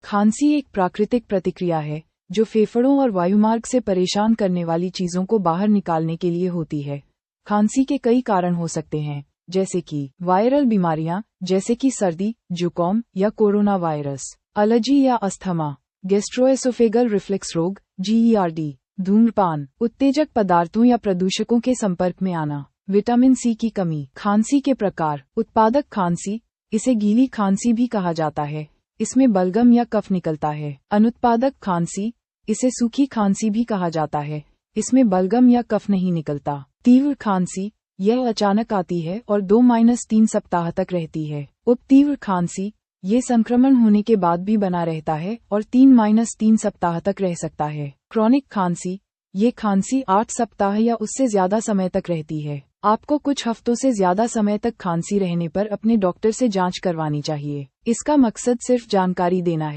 खांसी एक प्राकृतिक प्रतिक्रिया है जो फेफड़ों और वायुमार्ग से परेशान करने वाली चीजों को बाहर निकालने के लिए होती है। खांसी के कई कारण हो सकते हैं, जैसे कि वायरल बीमारियां जैसे कि सर्दी, जुकाम या कोरोना वायरस, एलर्जी या अस्थमा, गैस्ट्रोएसोफेगल रिफ्लक्स रोग GERD, धूम्रपान, उत्तेजक पदार्थों या प्रदूषकों के संपर्क में आना, विटामिन सी की कमी। खांसी के प्रकार। उत्पादक खांसी, इसे गीली खांसी भी कहा जाता है, इसमें बलगम या कफ निकलता है। अनुत्पादक खांसी, इसे सूखी खांसी भी कहा जाता है, इसमें बलगम या कफ नहीं निकलता। तीव्र खांसी, यह अचानक आती है और 2-3 सप्ताह तक रहती है। उपतीव्र खांसी, ये संक्रमण होने के बाद भी बना रहता है और 3-3 सप्ताह तक रह सकता है। क्रॉनिक खांसी, ये खांसी 8 सप्ताह या उससे ज्यादा समय तक रहती है। आपको कुछ हफ्तों से ज्यादा समय तक खांसी रहने पर अपने डॉक्टर से जांच करवानी चाहिए। इसका मकसद सिर्फ जानकारी देना है।